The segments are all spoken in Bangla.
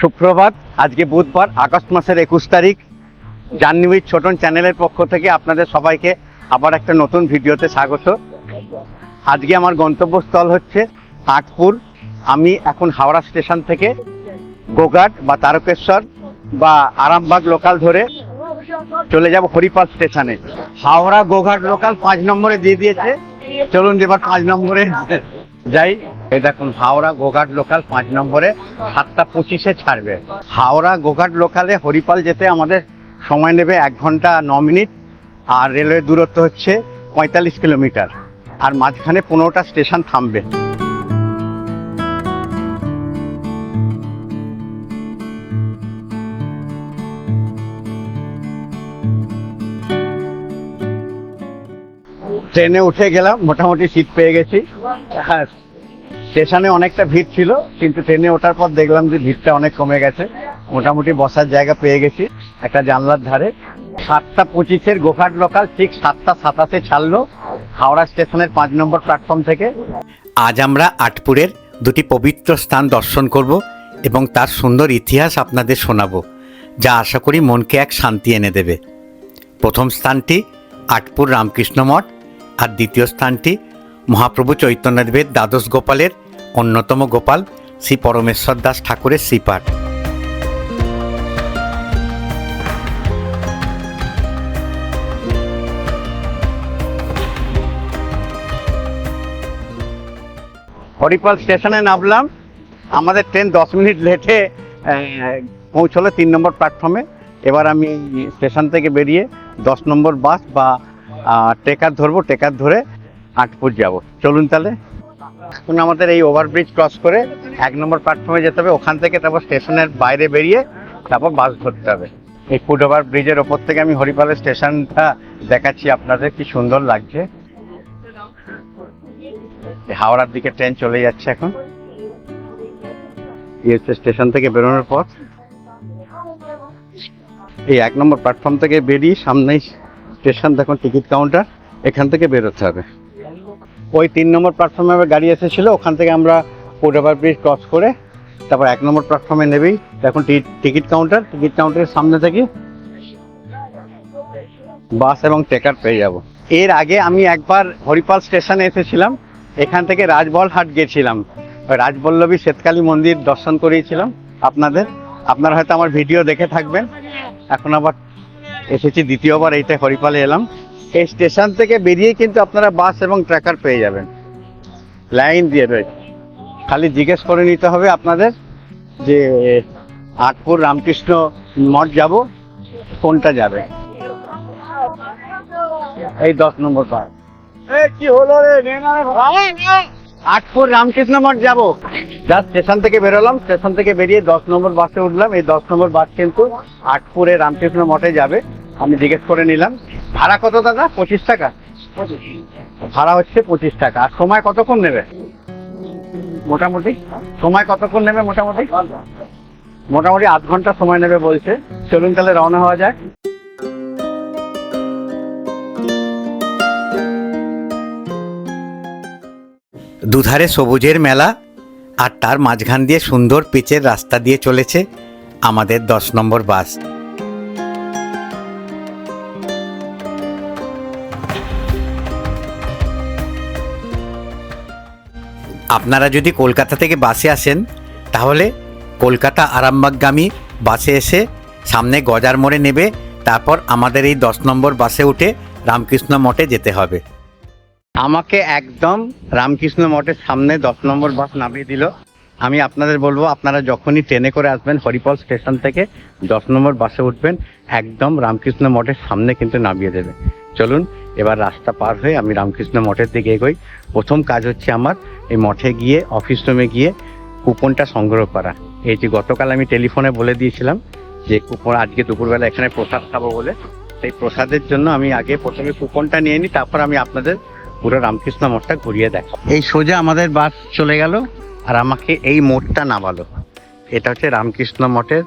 সুপ্রভাত। আজকে বুধবার, আগস্ট মাসের 21 তারিখ। জার্নি উইথ ছোটন চ্যানেলের পক্ষ থেকে আপনাদের সবাইকে আবার একটা নতুন ভিডিওতে স্বাগত। আজকে আমার গন্তব্যস্থল হচ্ছে আটপুর। আমি এখন হাওড়া স্টেশন থেকে গোঘাট বা তারকেশ্বর বা আরামবাগ লোকাল ধরে চলে যাব হরিপাল স্টেশনে। হাওড়া গোঘাট লোকাল 5 নম্বরে দিয়ে দিয়েছে। চলুন এবার 5 নম্বরে যাই। এই দেখুন, হাওড়া গোঘাট লোকাল 5 নম্বরে 7:25-এ ছাড়বে। হাওড়া গোঘাট লোকালে হরিপাল যেতে আমাদের সময় নেবে 1 ঘন্টা 9 মিনিট, আর রেলওয়ে দূরত্ব হচ্ছে 45 কিলোমিটার, আর মাঝখানে 15টা স্টেশন থামবে। ট্রেনে উঠে গেলাম, মোটামুটি সিট পেয়ে গেছি। হ্যাঁ, স্টেশনে অনেকটা ভিড় ছিল, কিন্তু ট্রেনে ওঠার পর দেখলাম যে ভিড়টা অনেক কমে গেছে। মোটামুটি বসার জায়গা পেয়ে গেছি একটা জানলার ধারে। 7:25-এর গোঘাট লোকাল ঠিক 7:27-এ ছাড়লো হাওড়া স্টেশনের 5 নম্বর প্ল্যাটফর্ম থেকে। আজ আমরা আটপুরের দুটি পবিত্র স্থান দর্শন করব এবং তার সুন্দর ইতিহাস আপনাদের শোনাবো, যা আশা করি মনকে এক শান্তি এনে দেবে। প্রথম স্থানটি আটপুর রামকৃষ্ণ মঠ, আর দ্বিতীয় স্থানটি মহাপ্রভু চৈতন্যদেবের দ্বাদশ গোপালের অন্যতম গোপাল শ্রী পরমেশ্বর দাস ঠাকুরের শ্রীপাঠ। হরিপাল স্টেশনে নামলাম। আমাদের ট্রেন 10 মিনিট লেটে পৌঁছলো 3 নম্বর প্ল্যাটফর্মে। এবার আমি স্টেশন থেকে বেরিয়ে 10 নম্বর বাস বা ট্রেকার ধরবো। ট্রেকার ধরে আটপুর যাব। চলুন তাহলে। এখন আমাদের এই ওভারব্রিজ ক্রস করে 1 নম্বর প্ল্যাটফর্মে যেতে হবে। ওখান থেকে তারপর স্টেশনের বাইরে বেরিয়ে তারপর বাস ধরতে হবে। এই ফুট ওভার ব্রিজের ওপর থেকে আমি হরিপালের স্টেশনটা দেখাচ্ছি আপনাদের, কি সুন্দর লাগছে। হাওড়ার দিকে ট্রেন চলে যাচ্ছে এখন। এই হচ্ছে স্টেশন থেকে বেরোনোর পথ। এই 1 নম্বর প্ল্যাটফর্ম থেকে বেরিয়ে সামনেই স্টেশন, দেখুন টিকিট কাউন্টার, এখান থেকে বেরোতে হবে। ওই 3 নম্বর প্ল্যাটফর্মে গাড়ি এসেছিলো, ওখান থেকে আমরা ফুট ওভার ব্রিজ ক্রস করে তারপর 1 নম্বর প্ল্যাটফর্মে নেবেই দেখুন টিকিট কাউন্টার। টিকিট কাউন্টারের সামনে থেকে বাস এবং ট্রেকার পেয়ে যাব। এর আগে আমি একবার হরিপাল স্টেশনে এসেছিলাম, এখান থেকে রাজবলহাট গেছিলাম। রাজবল্লভী শ্বেতকালী মন্দির দর্শন করিয়েছিলাম আপনারা হয়তো আমার ভিডিও দেখে থাকবেন। এখন আবার এসেছি দ্বিতীয়বার, এইটা হরিপালে এলাম। এই স্টেশন থেকে বেরিয়ে কিন্তু আপনারা বাস এবং ট্রেকার পেয়ে যাবেন, লাইন দিয়ে রয়েছে। খালি জিজ্ঞেস করে নিতে হবে আপনাদের যে আটপুর রামকৃষ্ণ মঠ যাব, কোনটা যাবে। এই 10 নম্বর বাস। কি হলো রে, আটপুর রামকৃষ্ণ মঠ যাবো। যা স্টেশন থেকে বেরোলাম, স্টেশন থেকে বেরিয়ে 10 নম্বর বাসে উঠলাম। এই 10 নম্বর বাস কিন্তু আটপুরে রামকৃষ্ণ মঠে যাবে। আমি জিজ্ঞেস করে নিলাম। ভাড়া কত দাদা? 25 টাকা ভাড়া হচ্ছে, 25 টাকা। আর সময় কতক্ষণ নেবে মোটামুটি? মোটামুটি আধ ঘন্টা সময় নেবে বলছে। চলুন তাহলে রওনা হওয়া যায়। দুধারে সবুজের মেলা, আর তার মাঝখান দিয়ে সুন্দর পিচের রাস্তা দিয়ে চলেছে আমাদের 10 নম্বর বাস। আপনারা যদি কলকাতা থেকে বাসে আসেন, তাহলে কলকাতা আরামবাগগামী বাসে এসে সামনে গজার মোড়ে নেবে, তারপর আমাদের এই 10 নম্বর বাসে উঠে রামকৃষ্ণ মঠে যেতে হবে। আমাকে একদম রামকৃষ্ণ মঠের সামনে 10 নম্বর বাস নামিয়ে দিল। আমি আপনাদের বলবো, আপনারা যখনই ট্রেনে করে আসবেন হরিপাল স্টেশন থেকে 10 নম্বর বাসে উঠবেন, একদম রামকৃষ্ণ মঠের সামনে কিন্তু নামিয়ে দেবে। চলুন এবার রাস্তা পার হয়ে আমি রামকৃষ্ণ মঠের দিকে এগোই। প্রথম কাজ হচ্ছে আমার এই মঠে গিয়ে অফিস রুমে গিয়ে কুপনটা সংগ্রহ করা। এই যে গতকাল আমি টেলিফোনে বলে দিয়েছিলাম যে কুপন, আজকে দুপুরবেলা এখানে প্রসাদ খাবো বলে, সেই প্রসাদের জন্য আমি আগে প্রথমে কুপনটা নিয়ে নিই, তারপর আমি আপনাদের পুরো রামকৃষ্ণ মঠটা ঘুরিয়ে দেখাবো। এই সোজা আমাদের বাস চলে গেল আর আমাকে এই মোড়টা নামালো। এটা হচ্ছে রামকৃষ্ণ মঠের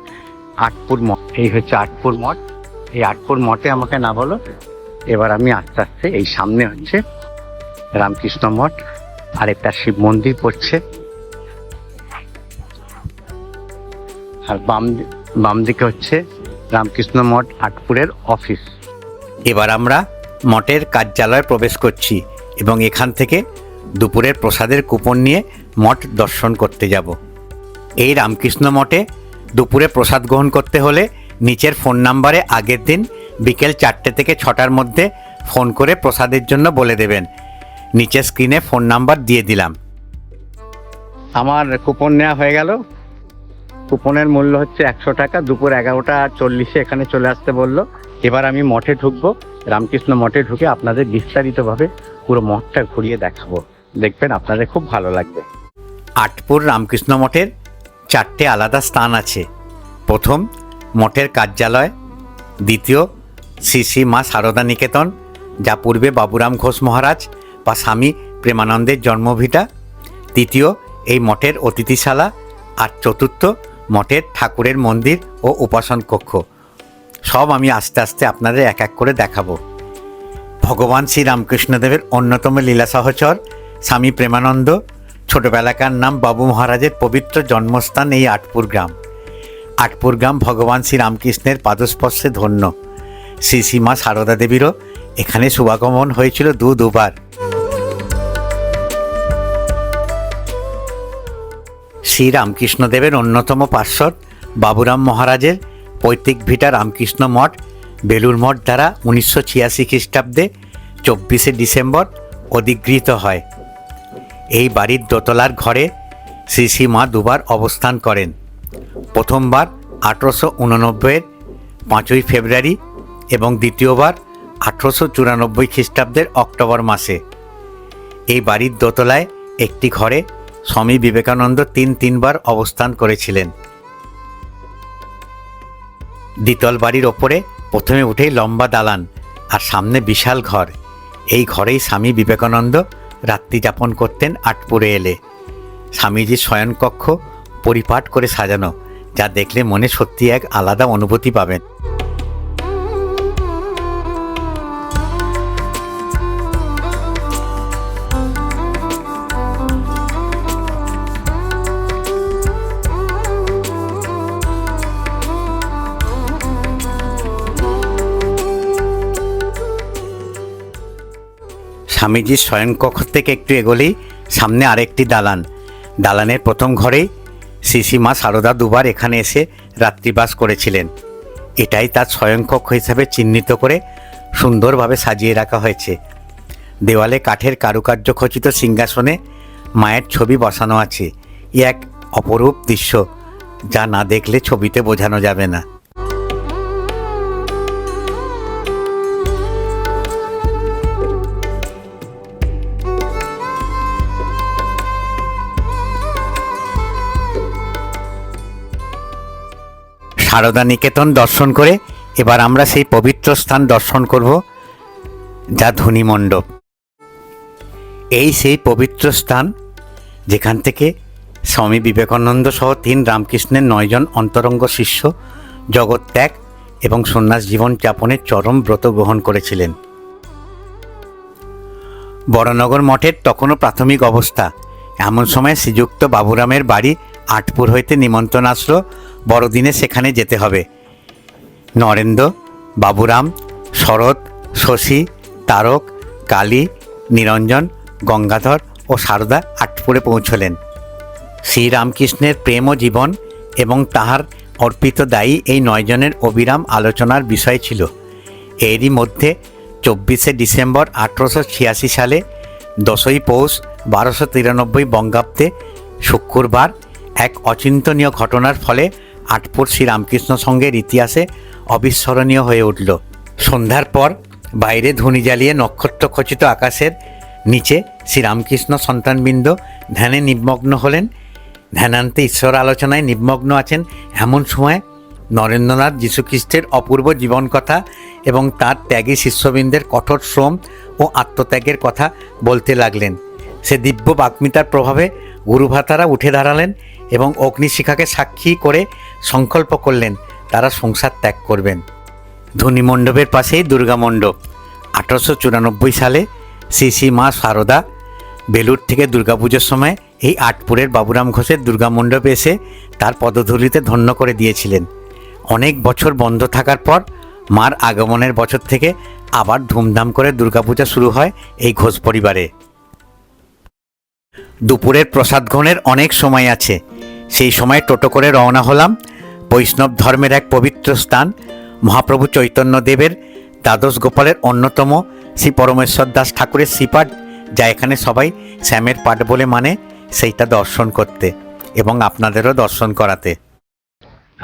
আটপুর মঠ। এই হচ্ছে আটপুর মঠ। এই আটপুর মঠে আমাকে নামালো। এবার আমি আস্তে আস্তে, এই সামনে হচ্ছে রামকৃষ্ণ মঠ, আর একটা শিব মন্দির পড়ছে। আর বাম দিকে হচ্ছে রামকৃষ্ণ মঠ আটপুরের অফিস। এবার আমরা মঠের কার্যালয়ে প্রবেশ করছি এবং এখান থেকে দুপুরের প্রসাদের কুপন নিয়ে মঠ দর্শন করতে যাব। এই রামকৃষ্ণ মঠে দুপুরে প্রসাদ গ্রহণ করতে হলে নিচের ফোন নাম্বারে আগের দিন বিকেল 4টে থেকে 6টার মধ্যে ফোন করে প্রসাদের জন্য বলে দেবেন। নিচের স্ক্রিনে ফোন নাম্বার দিয়ে দিলাম। আমার কুপন নেওয়া হয়ে গেল। কুপনের মূল্য হচ্ছে 100 টাকা। দুপুর 11টা 40 এখানে চলে আসতে বললো। এবার আমি মঠে ঢুকবো। রামকৃষ্ণ মঠে ঢুকে আপনাদের বিস্তারিতভাবে পুরো মঠটা ঘুরিয়ে দেখাবো। দেখবেন আপনাদের খুব ভালো লাগবে। আটপুর রামকৃষ্ণ মঠের 4টে আলাদা স্থান আছে। প্রথম মঠের কার্যালয়, দ্বিতীয় শ্রী শ্রী মা সারদা নিকেতন, যা পূর্বে বাবুরাম ঘোষ মহারাজ বা স্বামী প্রেমানন্দের জন্মভিটা, তৃতীয় এই মঠের অতিথিশালা, আর চতুর্থ মঠের ঠাকুরের মন্দির ও উপাসন কক্ষ। সব আমি আস্তে আস্তে আপনাদের এক এক করে দেখাবো। ভগবান শ্রী রামকৃষ্ণদেবের অন্যতম লীলা সহচর স্বামী প্রেমানন্দ ছোটবেলাকার নাম বাবু মহারাজের পবিত্র জন্মস্থান এই আটপুর গ্রাম। আটপুর গ্রাম ভগবান শ্রী রামকৃষ্ণের পাদস্পর্শে ধন্য। শ্রী শ্রী মা সারদা দেবীরও এখানে শুভাগমন হয়েছিল দুবার। শ্রী রামকৃষ্ণদেবের অন্যতম পার্ষদ বাবুরাম মহারাজের পৈতৃক ভিটা রামকৃষ্ণ মঠ বেলুর মঠ দ্বারা 1986 খ্রিস্টাব্দে 24শে ডিসেম্বর অধিগৃহীত হয়। এই বাড়ির দোতলার ঘরে শ্রী শ্রী মা দুবার অবস্থান করেন। প্রথমবার 1889-এর 5ই ফেব্রুয়ারি এবং দ্বিতীয়বার 1894 খ্রিস্টাব্দের অক্টোবর মাসে। এই বাড়ির দোতলায় একটি ঘরে স্বামী বিবেকানন্দ তিনবার অবস্থান করেছিলেন। দ্বিতল বাড়ির ওপরে প্রথমে উঠেই লম্বা দালান আর সামনে বিশাল ঘর। এই ঘরেই স্বামী বিবেকানন্দ রাত্রি যাপন করতেন আটপুরে এলে। স্বামীজির শয়নকক্ষ পরিপাট করে সাজানো, যা দেখলে মনে সত্যি এক আলাদা অনুভূতি পাবেন। স্বামীজির শয়নকক্ষ থেকে একটু এগোলেই সামনে আরেকটি দালান। দালানের প্রথম ঘরেই শ্রী শ্রী মা সারদা দুবার এখানে এসে রাত্রিবাস করেছিলেন। এটাই তার শয়নকক্ষ হিসাবে চিহ্নিত করে সুন্দরভাবে সাজিয়ে রাখা হয়েছে। দেওয়ালে কাঠের কারুকার্য খচিত সিংহাসনে মায়ের ছবি বসানো আছে। এক অপরূপ দৃশ্য, যা না দেখলে ছবিতে বোঝানো যাবে না। সারদা নিকেতন দর্শন করে এবার আমরা সেই পবিত্র স্থান দর্শন করব, যা ধ্বনি মণ্ডপ। এই সেই পবিত্র স্থান যেখান থেকে স্বামী বিবেকানন্দ সহ 3 রামকৃষ্ণের 9 জন অন্তরঙ্গ শিষ্য জগৎ ত্যাগ এবং সন্ন্যাস জীবন যাপনের চরম ব্রত গ্রহণ করেছিলেন। বড়নগর মঠের তখনও প্রাথমিক অবস্থা। এমন সময় শ্রীযুক্ত বাবুরামের বাড়ি আটপুর হইতে নিমন্ত্রণ আসলো, বড়দিনে সেখানে যেতে হবে। নরেন্দ্র, বাবুরাম, শরৎ, শশী, তারক, কালী, নিরঞ্জন, গঙ্গাধর ও সারদা আটপুরে পৌঁছলেন। শ্রীরামকৃষ্ণের প্রেম ও জীবন এবং তাহার অর্পিত দায়ী এই 9 জনের অবিরাম আলোচনার বিষয় ছিল। এরই মধ্যে 24শে ডিসেম্বর 1886 সালে 10ই পৌষ 1293 বঙ্গাব্দে শুক্রবার এক অচিন্তনীয় ঘটনার ফলে আটপুর শ্রীরামকৃষ্ণ সংঘের ইতিহাসে অবিস্মরণীয় হয়ে উঠল। সন্ধ্যার পর বাইরে ধুনি জ্বালিয়ে নক্ষত্র খচিত আকাশের নিচে শ্রীরামকৃষ্ণ সন্তানবৃন্দ ধ্যানে নিমগ্ন হলেন। ধ্যানান্তে ঈশ্বর আলোচনায় নিমগ্ন আছেন এমন সময় নরেন্দ্রনাথ যীশুখ্রিস্টের অপূর্ব জীবনকথা এবং তার ত্যাগী শিষ্যবৃন্দের কঠোর শ্রম ও আত্মত্যাগের কথা বলতে লাগলেন। সে দিব্য বাগ্মিতার প্রভাবে গুরুভাতারা উঠে দাঁড়ালেন এবং অগ্নিশিখাকে সাক্ষী করে সংকল্প করলেন তারা সংসার ত্যাগ করবেন। ধ্বনি মণ্ডপের পাশেই দুর্গা মণ্ডপ। 1894 সালে শ্রী শ্রী মা সারদা বেলুড় থেকে দুর্গাপুজোর সময় এই আটপুরের বাবুরাম ঘোষের দুর্গামণ্ডপে এসে তার পদধূলিতে ধন্য করে দিয়েছিলেন। অনেক বছর বন্ধ থাকার পর মার আগমনের বছর থেকে আবার ধুমধাম করে দুর্গাপূজা শুরু হয় এই ঘোষ পরিবারে। দুপুরের প্রসাদ গ্রহণের অনেক সময় আছে। সেই সময় টোটো করে রওনা হলাম বৈষ্ণব ধর্মের এক পবিত্র স্থান মহাপ্রভু চৈতন্যদেবের দ্বাদশ গোপালের অন্যতম শ্রী পরমেশ্বর দাস ঠাকুরের শ্রীপাঠ, যা এখানে সবাই শ্যামের পাঠ বলে মানে, সেইটা দর্শন করতে এবং আপনাদেরও দর্শন করাতে।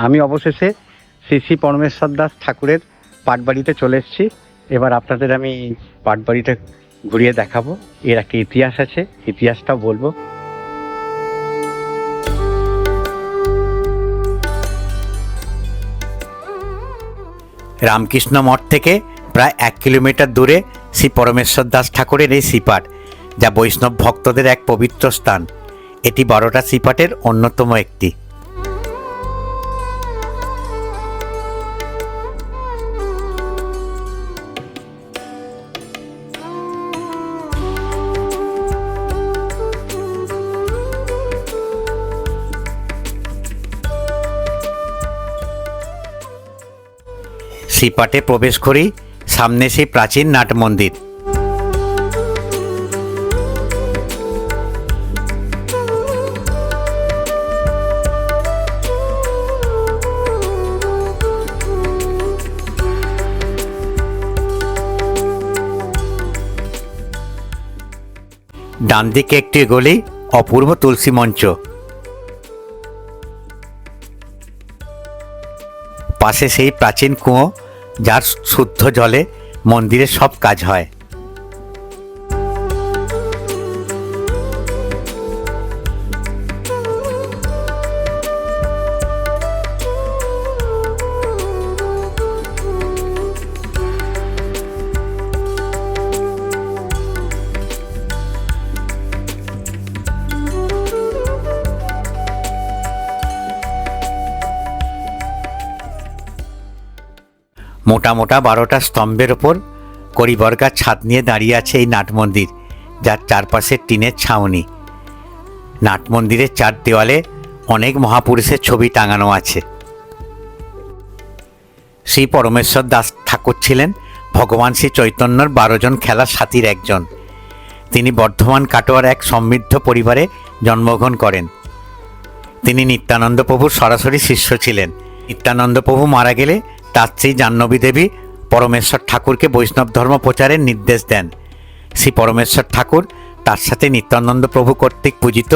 আমি অবশেষে শ্রী শ্রী পরমেশ্বর দাস ঠাকুরের পাঠবাড়িতে চলে এসেছি। এবার আপনাদের আমি পাঠবাড়িটা ঘুরিয়ে দেখাবো। এর একটা ইতিহাস আছে, ইতিহাসটাও বলবো। রামকৃষ্ণ মঠ থেকে প্রায় 1 কিলোমিটার দূরে শ্রী পরমেশ্বর দাস ঠাকুরের এই শ্রীপাঠ, যা বৈষ্ণব ভক্তদের এক পবিত্র স্থান। এটি 12টা শ্রীপাঠের অন্যতম একটি। শ্রীপাঠে প্রবেশ করেই সামনে সেই প্রাচীন নাট মন্দির। ডান দিকে একটি গলি, অপূর্ব তুলসী মঞ্চ, পাশে সেই প্রাচীন কুয়ো, যার শুদ্ধ জলে মন্দিরের সব কাজ হয়। মোটা মোটা 12টা স্তম্ভের ওপর কড়িবর্গার ছাদ নিয়ে দাঁড়িয়ে আছে এই নাট মন্দির, যার চারপাশে টিনের ছাউনি। নাট মন্দিরের 4 দেওয়ালে অনেক মহাপুরুষের ছবি টাঙানো আছে। শ্রী পরমেশ্বর দাস ঠাকুর ছিলেন ভগবান শ্রী চৈতন্যর 12 জন খেলার সাথীর একজন। তিনি বর্ধমান কাটোয়ার এক সমৃদ্ধ পরিবারে জন্মগ্রহণ করেন। তিনি নিত্যানন্দ প্রভুর সরাসরি শিষ্য ছিলেন। নিত্যানন্দ প্রভু মারা গেলে তার স্ত্রী জাহ্নবী দেবী পরমেশ্বর ঠাকুরকে বৈষ্ণব ধর্ম প্রচারের নির্দেশ দেন। শ্রী পরমেশ্বর ঠাকুর তার সাথে নিত্যানন্দ প্রভু কর্তৃক পূজিত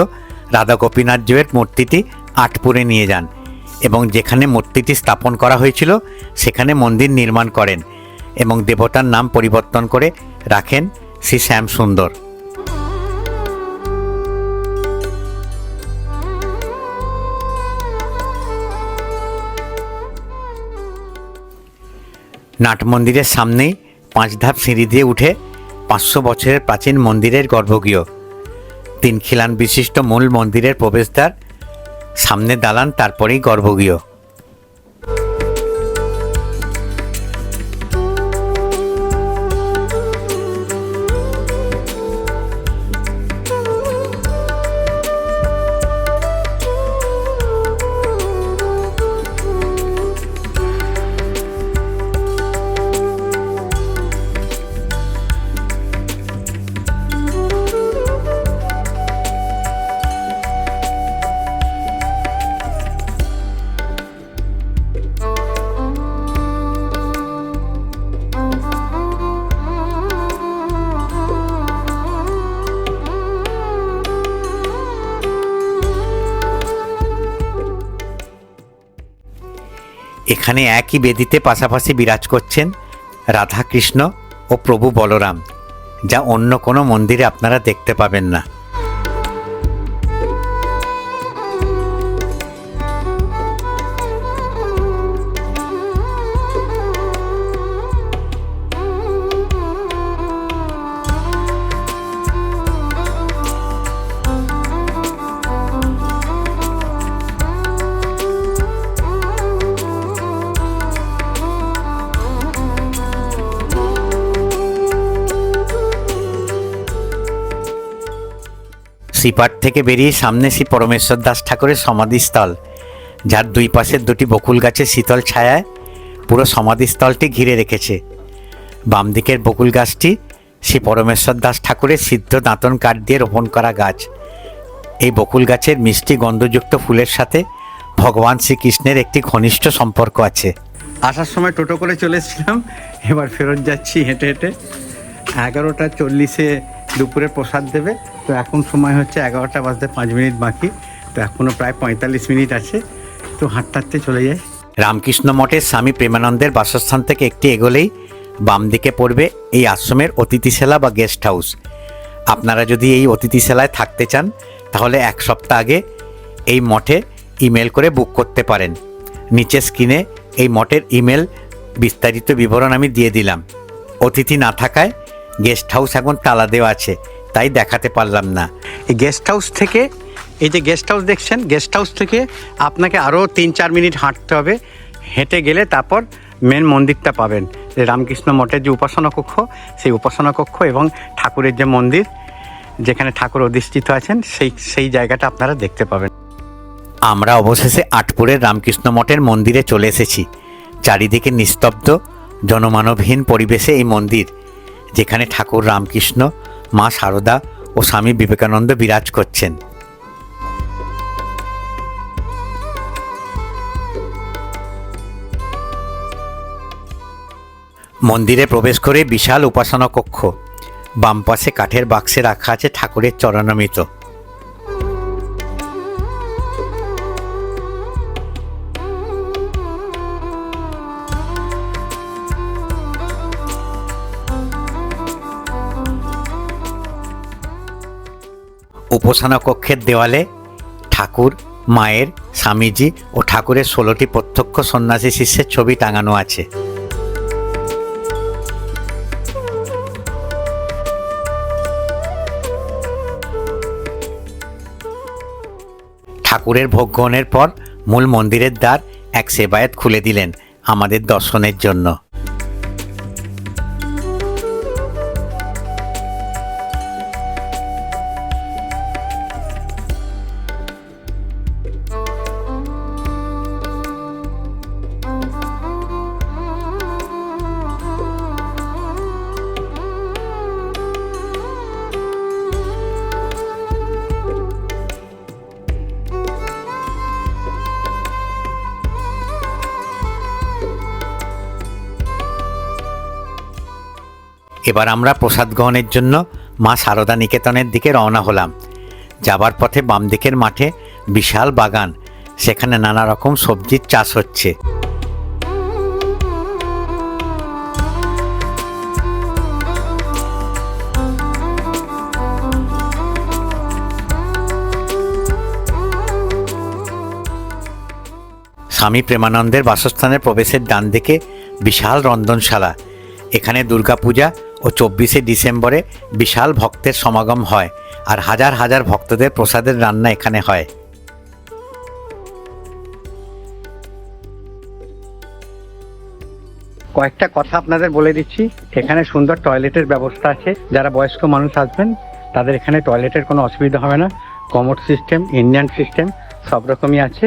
রাধা গোপীনাথ জিউয়ের মূর্তিটি আটপুরে নিয়ে যান এবং যেখানে মূর্তিটি স্থাপন করা হয়েছিল সেখানে মন্দির নির্মাণ করেন এবং দেবতার নাম পরিবর্তন করে রাখেন শ্রী শ্যাম সুন্দর। নাট মন্দিরের সামনেই 5 ধাপ সিঁড়ি দিয়ে উঠে 500 বছরের প্রাচীন মন্দিরের গর্ভগৃহ। 3 খিলান বিশিষ্ট মূল মন্দিরের প্রবেশদ্বার, সামনে দালান, তারপরেই গর্ভগৃহ। এখানে একই বেদিতে পাশাপাশি বিরাজ করছেন রাধা কৃষ্ণ ও প্রভু বলরাম, যা অন্য কোনো মন্দিরে আপনারা দেখতে পাবেন না। শ্রীপাঠ থেকে বেরিয়ে সামনে শ্রী পরমেশ্বর দাস ঠাকুরের সমাধিস্থল, যার দুই পাশের দুটি বকুল গাছের শীতল ছায়ায় পুরো সমাধিস্থলটি ঘিরে রেখেছে। বাম দিকের বকুল গাছটি শ্রী পরমেশ্বর দাস ঠাকুরের সিদ্ধ দাঁতন কাঠ দিয়ে রোপণ করা গাছ। এই বকুল গাছের মিষ্টি গন্ধযুক্ত ফুলের সাথে ভগবান শ্রীকৃষ্ণের একটি ঘনিষ্ঠ সম্পর্ক আছে। আসার সময় টোটো করে চলে এসেছিলাম, এবার ফেরত যাচ্ছি হেঁটে হেঁটে। 11:40 দুপুরে প্রসাদ দেবে, তো এখন সময় হচ্ছে 11টা বাজতে 5 মিনিট বাকি, তো এখনও প্রায় 45 মিনিট আছে, তো হাঁটতে হাঁটতে চলে যায়। রামকৃষ্ণ মঠের স্বামী প্রেমানন্দের বাসস্থান থেকে একটি এগোলেই বাম দিকে পড়বে এই আশ্রমের অতিথিশালা বা গেস্ট হাউস। আপনারা যদি এই অতিথিশালায় থাকতে চান তাহলে 1 সপ্তাহ আগে এই মঠে ইমেল করে বুক করতে পারেন। নিচে স্ক্রিনে এই মঠের ইমেল বিস্তারিত বিবরণ আমি দিয়ে দিলাম। অতিথি না থাকায় গেস্ট হাউস এখন তালা দেওয়া আছে, তাই দেখাতে পারলাম না। এই গেস্ট হাউস থেকে, এই যে গেস্ট হাউস দেখছেন, গেস্ট হাউস থেকে আপনাকে আরও 3-4 মিনিট হাঁটতে হবে। হেঁটে গেলে তারপর মেন মন্দিরটা পাবেন, যে রামকৃষ্ণ মঠের যে উপাসনা কক্ষ, সেই উপাসনা কক্ষ এবং ঠাকুরের যে মন্দির, যেখানে ঠাকুর অধিষ্ঠিত আছেন, সেই জায়গাটা আপনারা দেখতে পাবেন। আমরা অবশেষে আটপুরের রামকৃষ্ণ মঠের মন্দিরে চলে এসেছি। চারিদিকে নিস্তব্ধ জনমানবহীন পরিবেশে এই মন্দির, যেখানে ঠাকুর রামকৃষ্ণ, মা শারদা ও স্বামী বিবেকানন্দ বিরাজ করছেন। মন্দিরে প্রবেশ করে বিশাল উপাসনা কক্ষ, বাম পাশে কাঠের বাক্সে রাখা আছে ঠাকুরের চরণামৃত। উপাসনা কক্ষের দেওয়ালে ঠাকুর, মায়ের, স্বামীজি ও ঠাকুরের 16টি প্রত্যক্ষ সন্ন্যাসী শিষ্যের ছবি টাঙানো আছে। ঠাকুরের ভোগ গ্রহণের পর মূল মন্দিরের দ্বার এক সেবায়েত খুলে দিলেন আমাদের দর্শনের জন্য। এবার আমরা প্রসাদ গ্রহণের জন্য মা শারদা নিকেতনের দিকে রওনা হলাম। যাবার পথে বাম দিকের মাঠে বিশাল বাগান, সেখানে নানা রকম সবজির চাষ হচ্ছে। স্বামী প্রেমানন্দের বাসস্থানের প্রবেশের ডান দিকে বিশাল রন্ধনশালা। এখানে দুর্গাপূজা ও 24শে ডিসেম্বরে বিশাল ভক্তের সমাগম হয়, আর হাজার হাজার ভক্তদের প্রসাদের রান্না এখানে হয়। কয়েকটা কথা আপনাদের বলে দিচ্ছি। এখানে সুন্দর টয়লেটের ব্যবস্থা আছে। যারা বয়স্ক মানুষ আসবেন তাদের এখানে টয়লেটের কোনো অসুবিধা হবে না। কমোড সিস্টেম, ইন্ডিয়ান সিস্টেম সব রকমই আছে।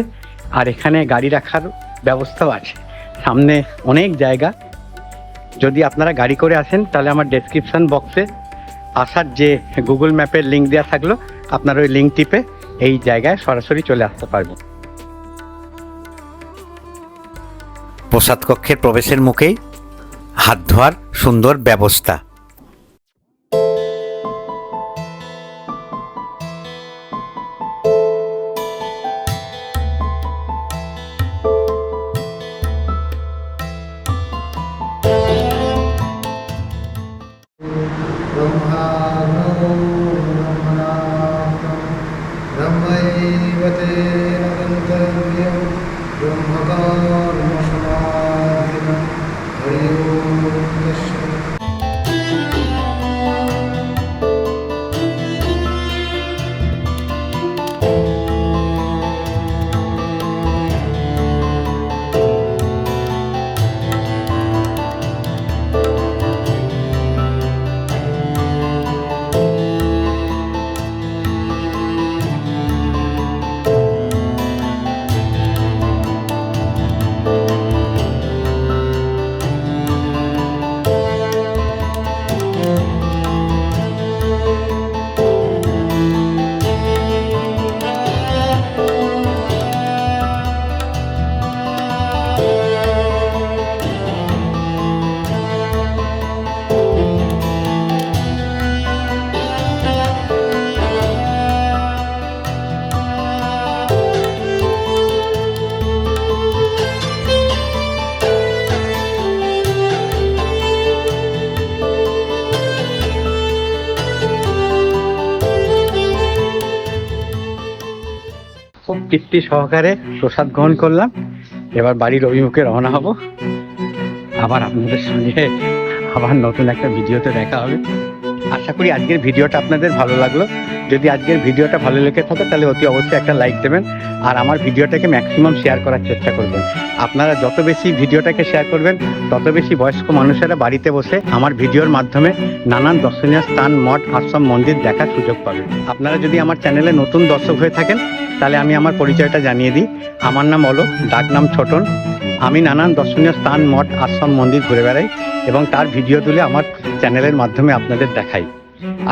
আর এখানে গাড়ি রাখার ব্যবস্থাও আছে। সামনে অনেক জায়গা। যদি আপনারা গাড়ি করে আসেন তাহলে আমার ডেসক্রিপশন বক্সে আসার যে গুগল ম্যাপের লিঙ্ক দেওয়া থাকলো, আপনার ওই লিঙ্ক টিপে এই জায়গায় সরাসরি চলে আসতে পারবেন। প্রসাদ কক্ষের প্রবেশের মুখেই হাত ধোয়ার সুন্দর ব্যবস্থা। তৃপ্তি সহকারে প্রসাদ গ্রহণ করলাম। এবার বাড়ির অভিমুখে রওনা হব। আবার আপনাদের সঙ্গে আবার নতুন একটা ভিডিওতে দেখা হবে। আশা করি আজকের ভিডিওটা আপনাদের ভালো লাগলো। যদি আজকের ভিডিওটা ভালো লেগে থাকে তাহলে অতি অবশ্যই একটা লাইক দেবেন, আর আমার ভিডিওটাকে ম্যাক্সিমাম শেয়ার করার চেষ্টা করবেন। আপনারা যত বেশি ভিডিওটাকে শেয়ার করবেন তত বেশি বয়স্ক মানুষেরা বাড়িতে বসে আমার ভিডিওর মাধ্যমে নানান দর্শনীয় স্থান, মঠ, আশ্রম, মন্দির দেখার সুযোগ পাবেন। আপনারা যদি আমার চ্যানেলে নতুন দর্শক হয়ে থাকেন তাহলে আমি আমার পরিচয়টা জানিয়ে দিই। আমার নাম অলোক, ডাক নাম ছোটন। আমি নানান দর্শনীয় স্থান, মঠ, আশ্রম, মন্দির ঘুরে বেড়াই এবং তার ভিডিও তুলে আমার চ্যানেলের মাধ্যমে আপনাদের দেখাই।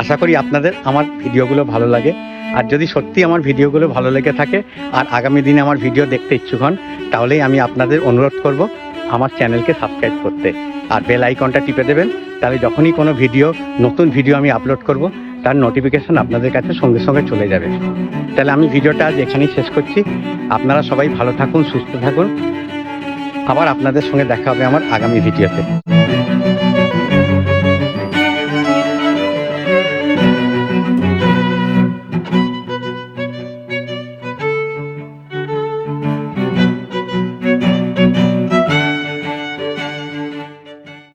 আশা করি আপনাদের আমার ভিডিওগুলো ভালো লাগে। আর যদি সত্যি আমার ভিডিওগুলো ভালো লেগে থাকে আর আগামী দিনে আমার ভিডিও দেখতে ইচ্ছুক হন, তাহলেই আমি আপনাদের অনুরোধ করব আমার চ্যানেলকে সাবস্ক্রাইব করতে আর বেল আইকনটা টিপে দেবেন। তাহলে যখনই কোনো নতুন ভিডিও আমি আপলোড করব তার নোটিফিকেশন আপনাদের কাছে সঙ্গে সঙ্গে চলে যাবে। তাহলে আমি ভিডিওটা আজ এখানেই শেষ করছি। আপনারা সবাই ভালো থাকুন, সুস্থ থাকুন। আবার আপনাদের সঙ্গে দেখা হবে আমার আগামী ভিডিওতে।